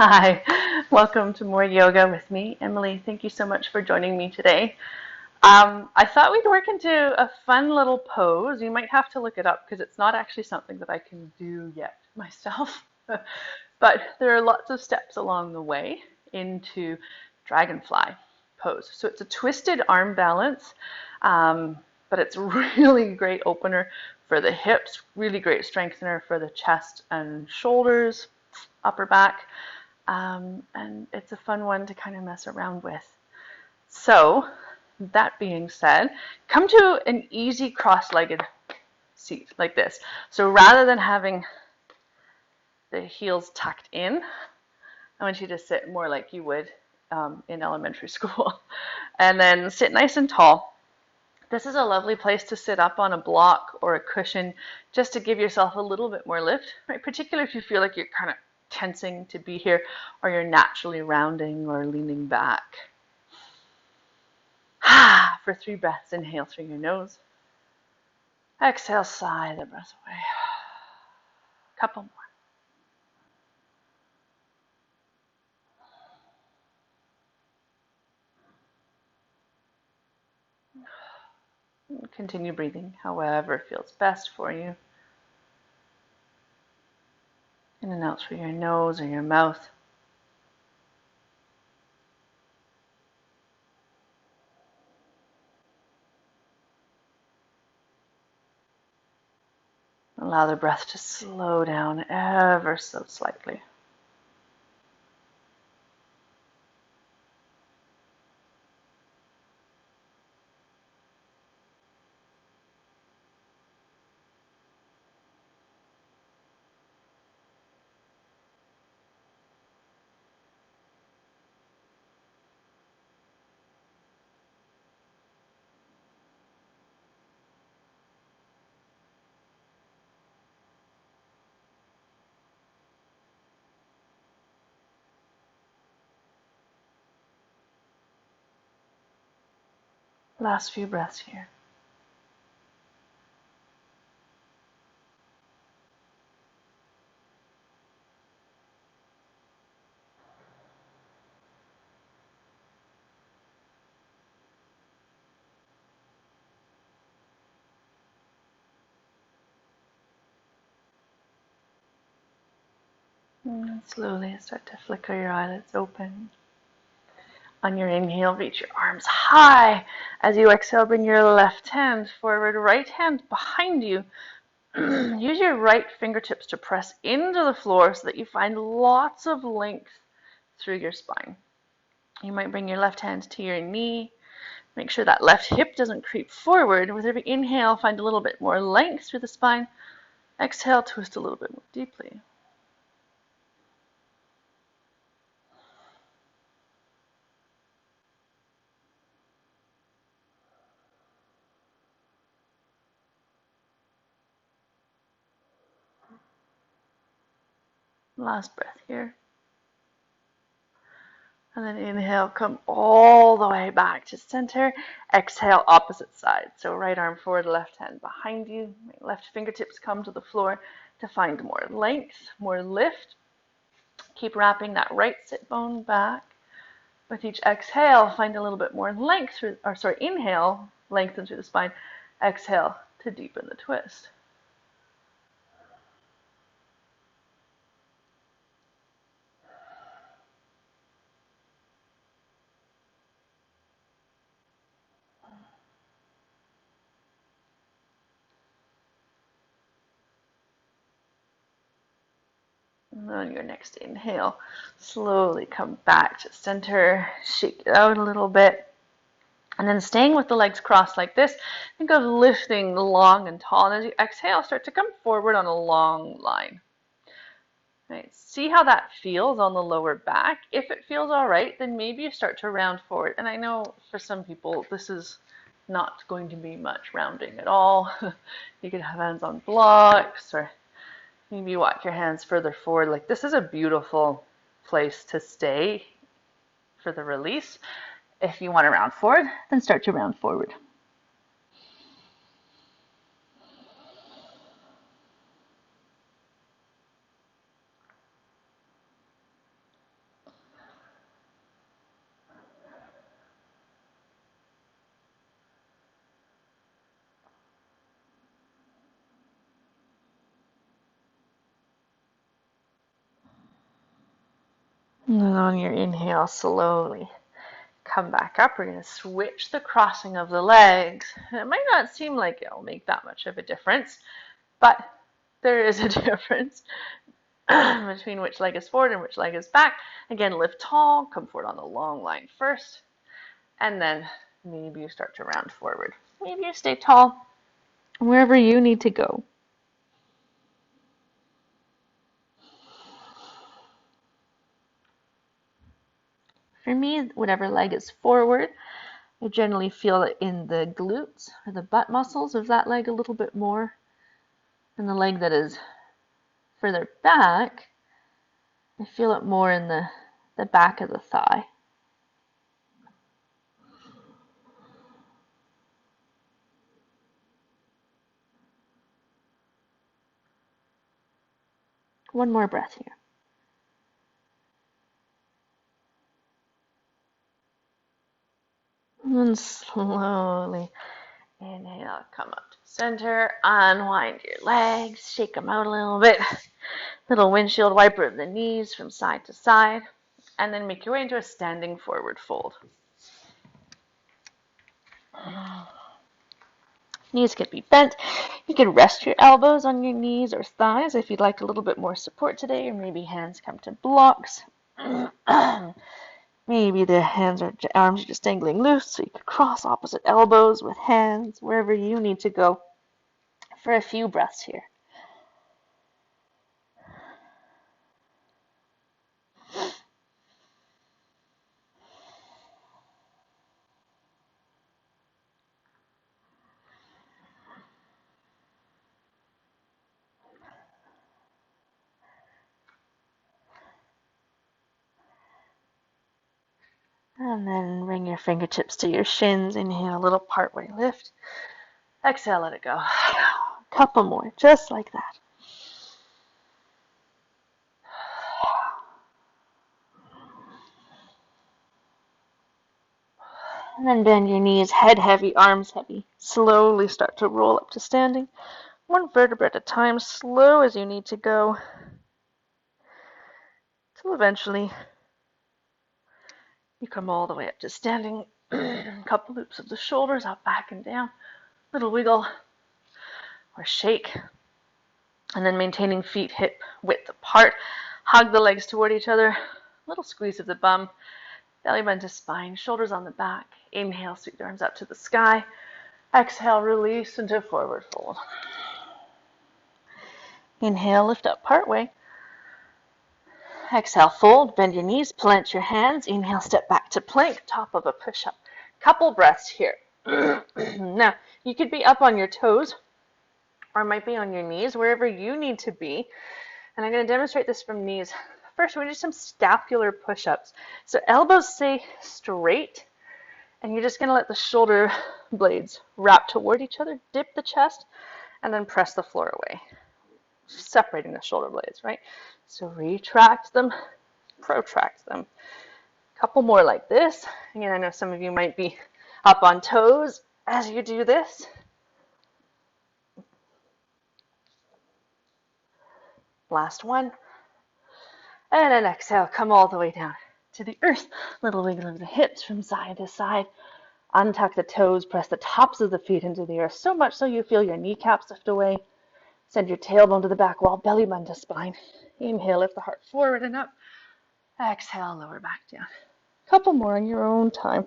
Hi, welcome to more yoga with me, Emily. Thank you so much for joining me today. I thought we'd work into a fun little pose. You might have to look it up because it's not actually something that I can do yet myself. But there are lots of steps along the way into Dragonfly pose. So it's a twisted arm balance, but it's a really great opener for the hips, really great strengthener for the chest and shoulders, upper back. And it's a fun one to kind of mess around with. So, that being said, come to an easy cross-legged seat like this. So rather than having the heels tucked in, I want you to sit more like you would in elementary school. And then sit nice and tall. This is a lovely place to sit up on a block or a cushion just to give yourself a little bit more lift, right? Particularly if you feel like you're kind of tensing to be here or you're naturally rounding or leaning back. For 3 breaths, inhale through your nose. Exhale, sigh the breath away. Couple more. Continue breathing however feels best for you. In and out through your nose or your mouth. Allow the breath to slow down ever so slightly. Last few breaths here. And slowly start to flicker your eyelids open. On your inhale, reach your arms high. As you exhale, bring your left hand forward, right hand behind you. Use your right fingertips to press into the floor so that you find lots of length through your spine. You might bring your left hand to your knee. Make sure that left hip doesn't creep forward. With every inhale, find a little bit more length through the spine. Exhale, twist a little bit more deeply. Last breath here. And then inhale, come all the way back to center. Exhale, opposite side. So right arm forward, left hand behind you. Left fingertips come to the floor to find more length, more lift. Keep wrapping that right sit bone back. With each exhale, find a little bit more length through, inhale, lengthen through the spine. Exhale to deepen the twist. And on your next inhale, slowly come back to center, shake it out a little bit. And then staying with the legs crossed like this, think of lifting long and tall. And as you exhale, start to come forward on a long line. Right. See how that feels on the lower back. If it feels all right, then maybe you start to round forward. And I know for some people, this is not going to be much rounding at all. You could have hands on blocks, or maybe walk your hands further forward. Like, this is a beautiful place to stay for the release. If you want to round forward, then start to round forward. And then on your inhale, slowly come back up. We're going to switch the crossing of the legs. And it might not seem like it'll make that much of a difference, but there is a difference between which leg is forward and which leg is back. Again, lift tall, come forward on the long line first, and then maybe you start to round forward. Maybe you stay tall, wherever you need to go. For me, whatever leg is forward, I generally feel it in the glutes or the butt muscles of that leg a little bit more. And the leg that is further back, I feel it more in the back of the thigh. One more breath here. And slowly inhale, come up to center, unwind your legs, shake them out a little bit. Little windshield wiper of the knees from side to side, and then make your way into a standing forward fold. Knees could be bent. You could rest your elbows on your knees or thighs if you'd like a little bit more support today, or maybe hands come to blocks. Maybe the arms are just dangling loose, so you could cross opposite elbows with hands, wherever you need to go for a few breaths here. And then bring your fingertips to your shins. Inhale, a little partway lift. Exhale, let it go. Couple more, just like that. And then bend your knees, head heavy, arms heavy. Slowly start to roll up to standing. One vertebra at a time, slow as you need to go. Till eventually you come all the way up to standing. Couple loops of the shoulders, up, back, and down. Little wiggle or shake. And then maintaining feet hip width apart. Hug the legs toward each other. Little squeeze of the bum. Belly bend to spine, shoulders on the back. Inhale, sweep the arms up to the sky. Exhale, release into forward fold. Inhale, lift up partway. Exhale, fold, bend your knees, plant your hands. Inhale, step back to plank, top of a push-up. Couple breaths here. Now, you could be up on your toes or might be on your knees, wherever you need to be. And I'm going to demonstrate this from knees. First, we're going to do some scapular push-ups. So elbows stay straight, and you're just going to let the shoulder blades wrap toward each other, dip the chest, and then press the floor away. Separating the shoulder blades, right? So retract them, protract them. Couple more like this. Again, I know some of you might be up on toes as you do this. Last one. And then exhale, come all the way down to the earth. Little wiggle of the hips from side to side. Untuck the toes, press the tops of the feet into the earth, so much so you feel your kneecaps lift away. Send your tailbone to the back wall, belly button to spine. Inhale, lift the heart forward and up. Exhale, lower back down. Couple more on your own time.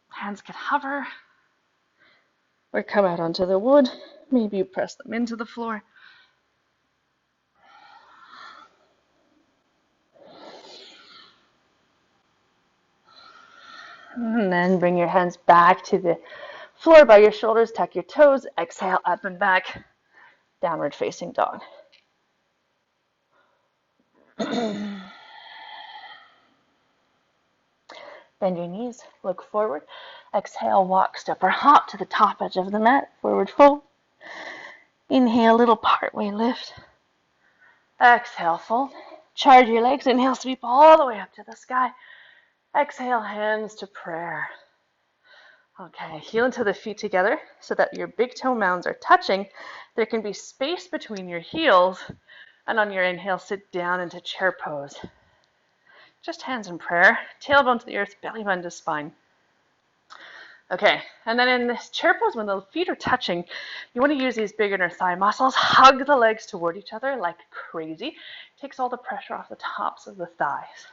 Hands can hover or come out onto the wood. Maybe you press them into the floor. And then bring your hands back to the floor by your shoulders. Tuck your toes. Exhale, up and back. Downward facing dog. Bend your knees. Look forward. Exhale, walk, step, or hop to the top edge of the mat. Forward fold. Inhale, little partway lift. Exhale, fold. Charge your legs. Inhale, sweep all the way up to the sky. Exhale, hands to prayer. Okay, heel into the feet together so that your big toe mounds are touching. There can be space between your heels, And on your inhale, sit down into chair pose. Just hands in prayer, tailbone to the earth, belly button to spine. Okay, and then in this chair pose, when the feet are touching, you want to use these big inner thigh muscles. Hug the legs toward each other like crazy. Takes all the pressure off the tops of the thighs.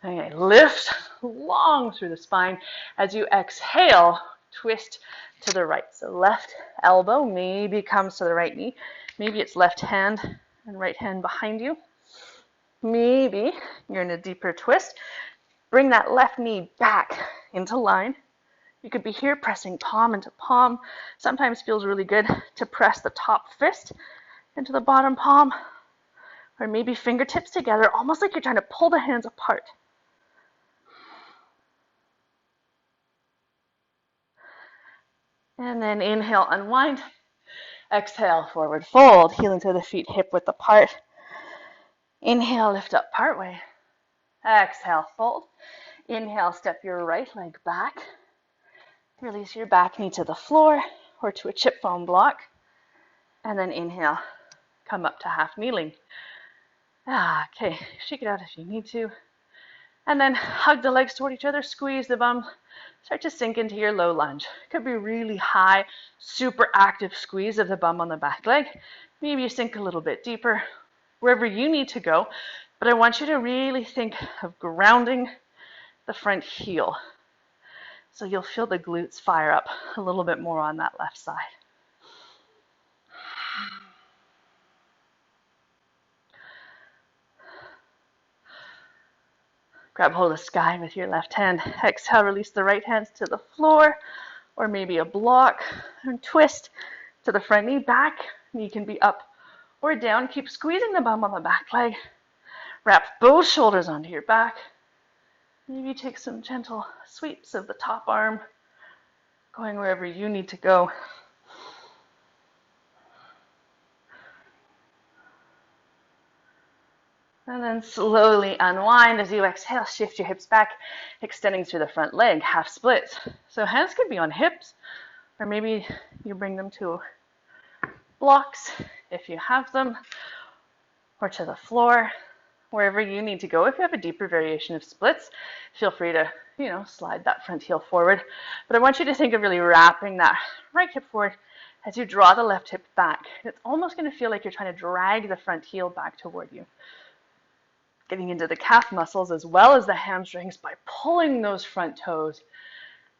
Okay, lift long through the spine. As you exhale, twist to the right. So left elbow maybe comes to the right knee. Maybe it's left hand and right hand behind you. Maybe you're in a deeper twist. Bring that left knee back into line. You could be here pressing palm into palm. Sometimes feels really good to press the top fist into the bottom palm, or maybe fingertips together, almost like you're trying to pull the hands apart. And then inhale, unwind. Exhale, forward fold. Heel into the feet hip width apart. Inhale, lift up partway. Exhale, fold. Inhale, step your right leg back. Release your back knee to the floor or to a chip foam block. And then inhale, come up to half kneeling. Okay, shake it out if you need to. And then hug the legs toward each other, squeeze the bum. Start to sink into your low lunge. It could be really high, super active squeeze of the bum on the back leg. Maybe you sink a little bit deeper, wherever you need to go. But I want you to really think of grounding the front heel. So you'll feel the glutes fire up a little bit more on that left side. Grab hold of the sky with your left hand. Exhale, release the right hands to the floor or maybe a block and twist to the front knee back. Knee can be up or down. Keep squeezing the bum on the back leg. Wrap both shoulders onto your back. Maybe take some gentle sweeps of the top arm, going wherever you need to go. And then slowly unwind as you exhale, shift your hips back, extending through the front leg, half splits. So hands could be on hips, or maybe you bring them to blocks if you have them, or to the floor, wherever you need to go. If you have a deeper variation of splits, feel free to, slide that front heel forward. But I want you to think of really wrapping that right hip forward as you draw the left hip back. It's almost going to feel like you're trying to drag the front heel back toward you. Getting into the calf muscles as well as the hamstrings by pulling those front toes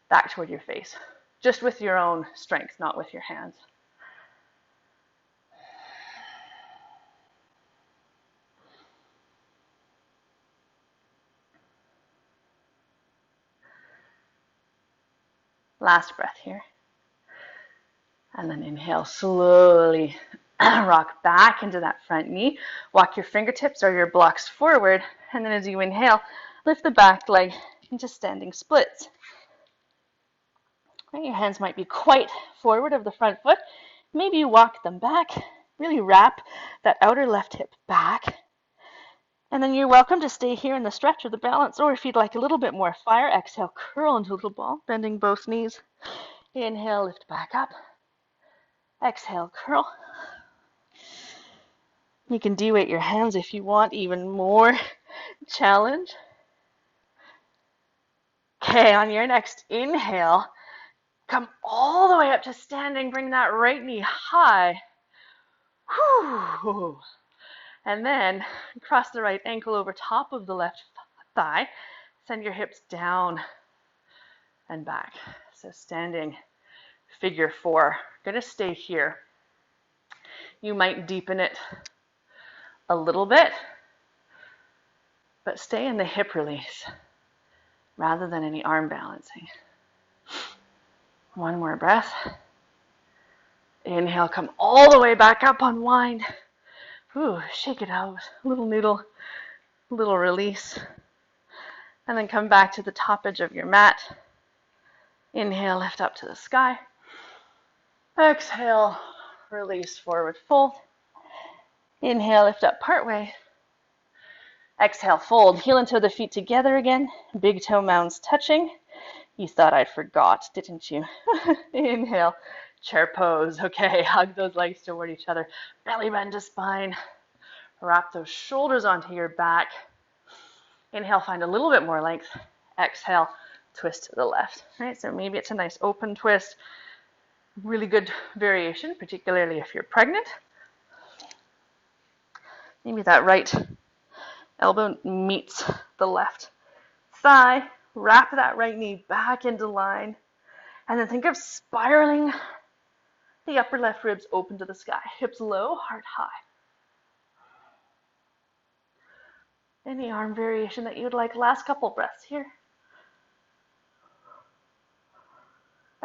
back toward your face, just with your own strength, not with your hands. Last breath here. And then inhale, slowly rock back into that front knee. Walk your fingertips or your blocks forward. And then as you inhale, lift the back leg into standing splits. Right, your hands might be quite forward of the front foot. Maybe you walk them back. Really wrap that outer left hip back. And then you're welcome to stay here in the stretch or the balance, or if you'd like a little bit more fire, exhale, curl into a little ball, bending both knees. Inhale, lift back up. Exhale, curl. You can de-weight your hands if you want even more challenge. Okay, on your next inhale, come all the way up to standing. Bring that right knee high. Whew. And then cross the right ankle over top of the left thigh. Send your hips down and back. So standing figure four. Gonna stay here. You might deepen it a little bit, but stay in the hip release rather than any arm balancing. One more breath. Inhale, come all the way back up, unwind. Ooh, shake it out, little noodle, little release. And then come back to the top edge of your mat. Inhale, lift up to the sky. Exhale, release, forward fold. Inhale, lift up partway. Exhale, fold, heel and toe the feet together again. Big toe mounds touching. You thought I forgot, didn't you? Inhale, chair pose. Okay, hug those legs toward each other. Belly bend to spine. Wrap those shoulders onto your back. Inhale, find a little bit more length. Exhale, twist to the left. Right? So maybe it's a nice open twist. Really good variation, particularly if you're pregnant. Maybe that right elbow meets the left thigh. Wrap that right knee back into line. And then think of spiraling the upper left ribs open to the sky. Hips low, heart high. Any arm variation that you'd like. Last couple breaths here.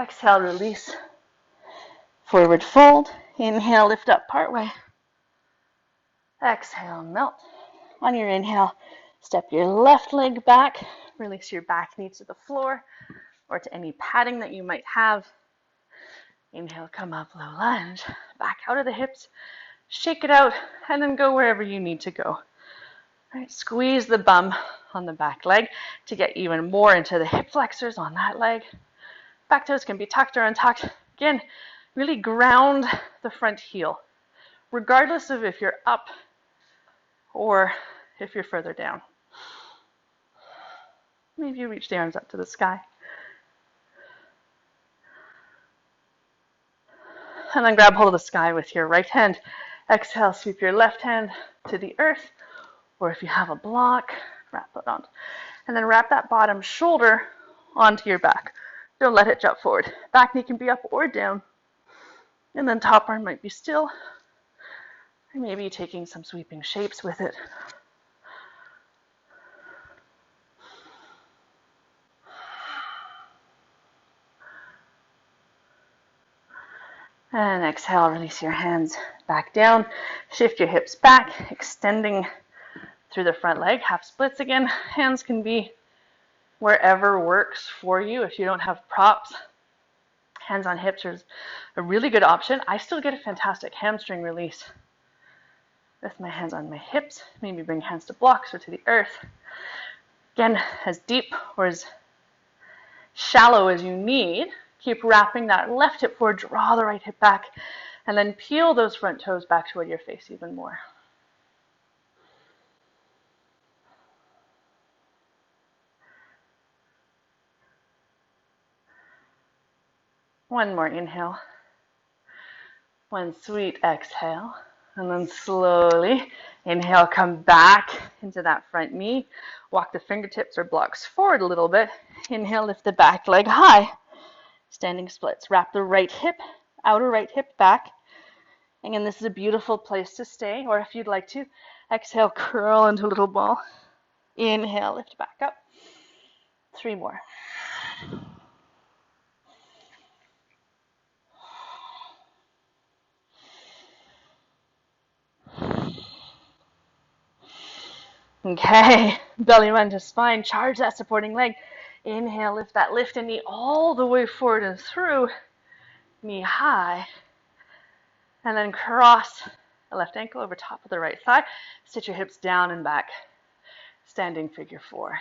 Exhale, release. Forward fold. Inhale, lift up partway. Exhale, melt. On your inhale, step your left leg back. Release your back knee to the floor or to any padding that you might have. Inhale, come up, low lunge. Back out of the hips. Shake it out and then go wherever you need to go. All right, squeeze the bum on the back leg to get even more into the hip flexors on that leg. Back toes can be tucked or untucked. Again, really ground the front heel, regardless of if you're up or if you're further down. Maybe you reach the arms up to the sky. And then grab hold of the sky with your right hand. Exhale, sweep your left hand to the earth, or if you have a block, wrap it on. And then wrap that bottom shoulder onto your back. Don't let it jump forward. Back knee can be up or down. And then top arm might be still. Or maybe taking some sweeping shapes with it. And exhale, release your hands back down. Shift your hips back, extending through the front leg. Half splits again. Hands can be wherever works for you. If you don't have props, hands on hips is a really good option. I still get a fantastic hamstring release with my hands on my hips. Maybe bring hands to blocks or to the earth. Again, as deep or as shallow as you need. Keep wrapping that left hip forward, draw the right hip back, and then peel those front toes back toward your face even more. One more inhale. One sweet exhale. And then slowly inhale, come back into that front knee. Walk the fingertips or blocks forward a little bit. Inhale, lift the back leg high. Standing splits. Wrap the right hip, outer right hip back. Again, this is a beautiful place to stay, or if you'd like to, exhale, curl into a little ball. Inhale, lift back up. 3 more. Okay, belly run to spine, charge that supporting leg. Inhale, lift that lifted knee all the way forward and through, knee high. And then cross the left ankle over top of the right thigh. Sit your hips down and back. Standing figure 4.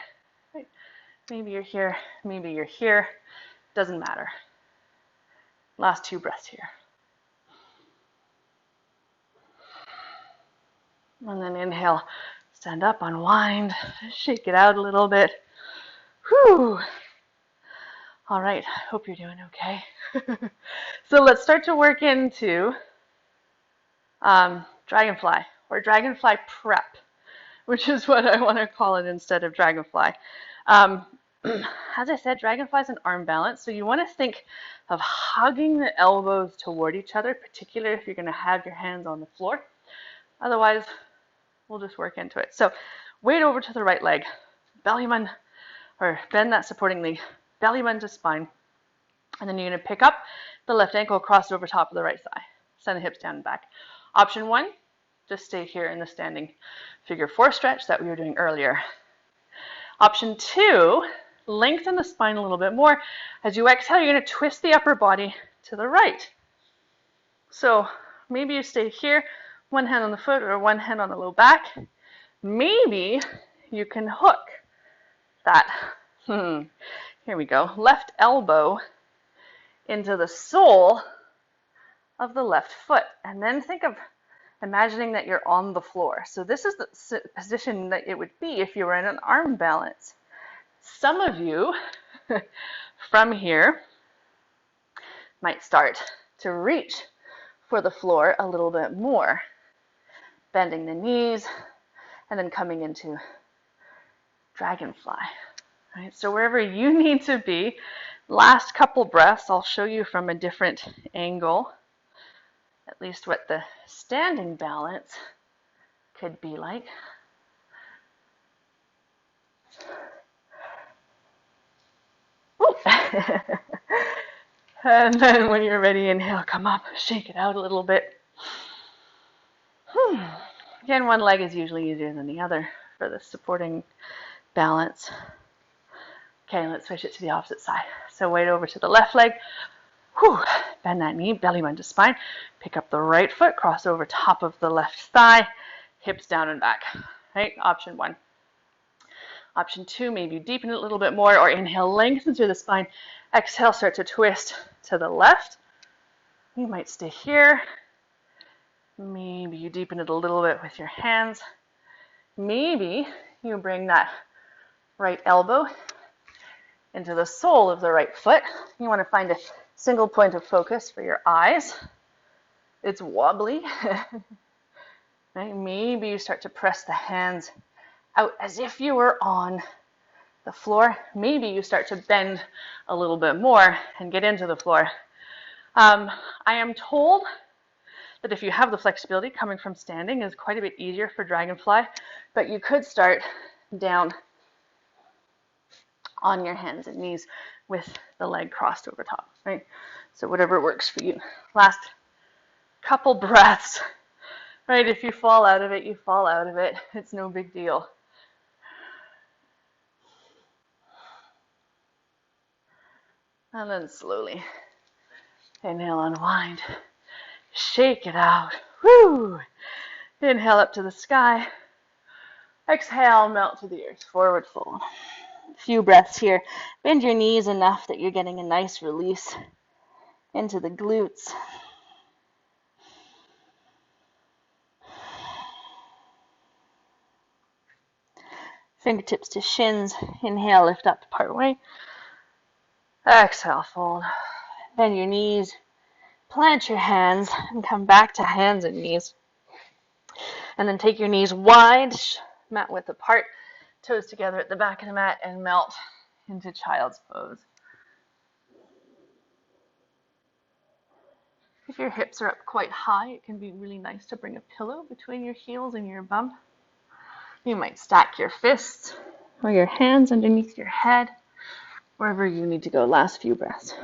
Right. Maybe you're here, maybe you're here. Doesn't matter. Last 2 breaths here. And then inhale, stand up, unwind, shake it out a little bit. Whew. All right, hope you're doing okay. So let's start to work into Dragonfly, or Dragonfly prep, which is what I want to call it instead of Dragonfly. As I said, Dragonfly is an arm balance, so you want to think of hugging the elbows toward each other, particularly if you're going to have your hands on the floor. Otherwise, we'll just work into it. So weight over to the right leg, belly button, or bend that supporting leg, belly button to spine. And then you're going to pick up the left ankle, cross it over top of the right thigh. Send the hips down and back. Option 1, just stay here in the standing figure 4 stretch that we were doing earlier. Option 2, lengthen the spine a little bit more. As you exhale, you're going to twist the upper body to the right. So maybe you stay here, one hand on the foot or one hand on the low back. Maybe you can hook that, here we go, left elbow into the sole of the left foot. And then think of imagining that you're on the floor. So this is the position that it would be if you were in an arm balance. Some of you from here might start to reach for the floor a little bit more, bending the knees and then coming into Dragonfly. Right? So wherever you need to be, last couple breaths, I'll show you from a different angle, at least what the standing balance could be like. And then when you're ready, inhale, come up, shake it out a little bit. Again, one leg is usually easier than the other for the supporting balance. Okay, let's switch it to the opposite side. So weight over to the left leg. Bend that knee, belly bend to spine. Pick up the right foot, cross over top of the left thigh, hips down and back. Right, option 1. Option 2, maybe you deepen it a little bit more, or inhale, lengthen through the spine. Exhale, start to twist to the left. You might stay here. Maybe you deepen it a little bit with your hands. Maybe you bring that right elbow into the sole of the right foot. You want to find a single point of focus for your eyes. It's wobbly. Right? Maybe you start to press the hands out as if you were on the floor. Maybe you start to bend a little bit more and get into the floor. I am told that if you have the flexibility, coming from standing is quite a bit easier for Dragonfly, but you could start down on your hands and knees with the leg crossed over top, right? So whatever works for you. Last couple breaths, right? If you fall out of it, you fall out of it. It's no big deal. And then slowly inhale, unwind, shake it out. Woo! Inhale up to the sky. Exhale, melt to the earth, forward fold. A few breaths here. Bend your knees enough that you're getting a nice release into the glutes. Fingertips to shins. Inhale, lift up part way. Exhale, fold. Bend your knees. Plant your hands and come back to hands and knees. And then take your knees wide, mat width apart, toes together at the back of the mat, and melt into child's pose. If your hips are up quite high, it can be really nice to bring a pillow between your heels and your bum. You might stack your fists or your hands underneath your head, wherever you need to go. Last few breaths.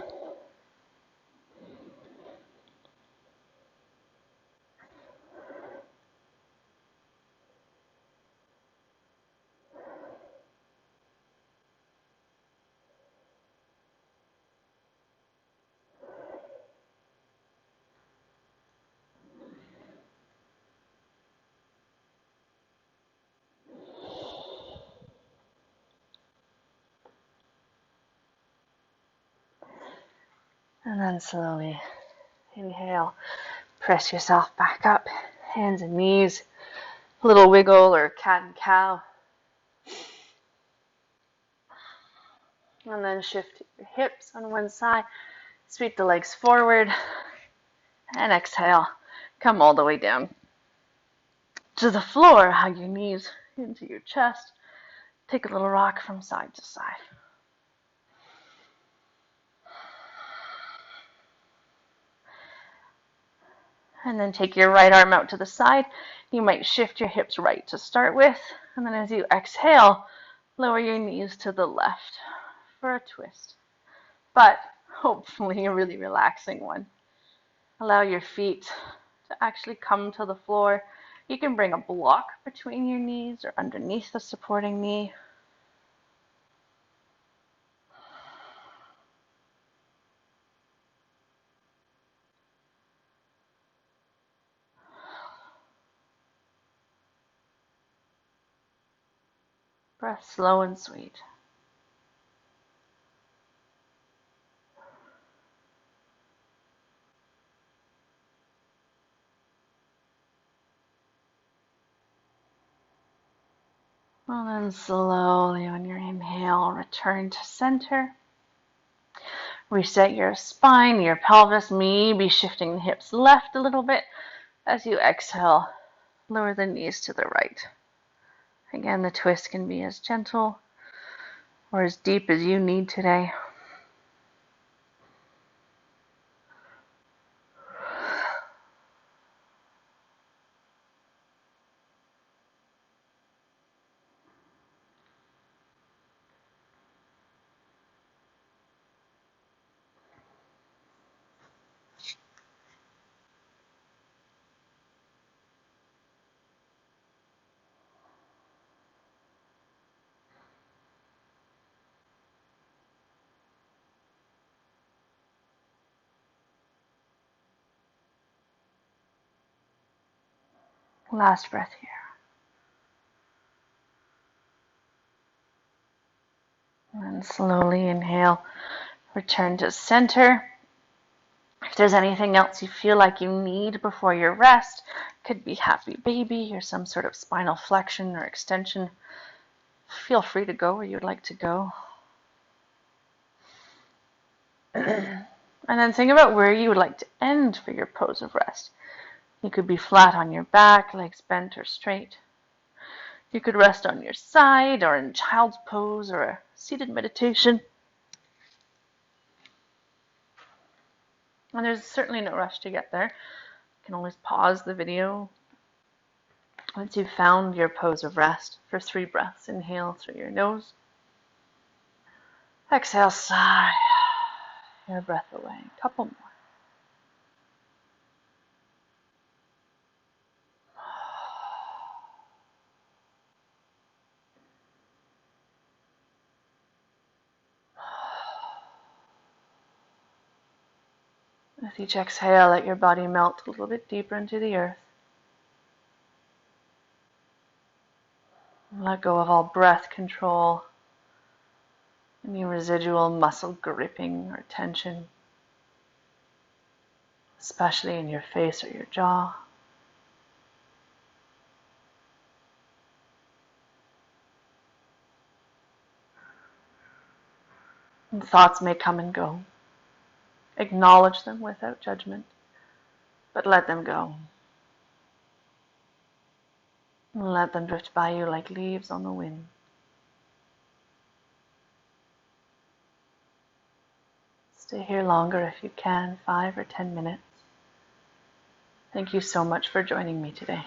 And then slowly inhale, press yourself back up, hands and knees, a little wiggle or cat and cow. And then shift your hips on one side, sweep the legs forward, and exhale, come all the way down to the floor, hug your knees into your chest, take a little rock from side to side. And then take your right arm out to the side. You might shift your hips right to start with. And then as you exhale, lower your knees to the left for a twist. But hopefully a really relaxing one. Allow your feet to actually come to the floor. You can bring a block between your knees or underneath the supporting knee. Breath slow and sweet. And then slowly on your inhale, return to center. Reset your spine, your pelvis, maybe shifting the hips left a little bit. As you exhale, lower the knees to the right. Again, the twist can be as gentle or as deep as you need today. Last breath here. And slowly inhale, return to center. If there's anything else you feel like you need before your rest, could be happy baby or some sort of spinal flexion or extension, feel free to go where you'd like to go. And then think about where you would like to end for your pose of rest. You could be flat on your back, legs bent or straight. You could rest on your side or in child's pose or a seated meditation. And there's certainly no rush to get there. You can always pause the video once you've found your pose of rest for 3 breaths. Inhale through your nose. Exhale, sigh your breath away. A couple more. With each exhale, let your body melt a little bit deeper into the earth. Let go of all breath control, any residual muscle gripping or tension, especially in your face or your jaw. And thoughts may come and go. Acknowledge them without judgment, but let them go. And let them drift by you like leaves on the wind. Stay here longer if you can, 5 or 10 minutes. Thank you so much for joining me today.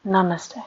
Namaste.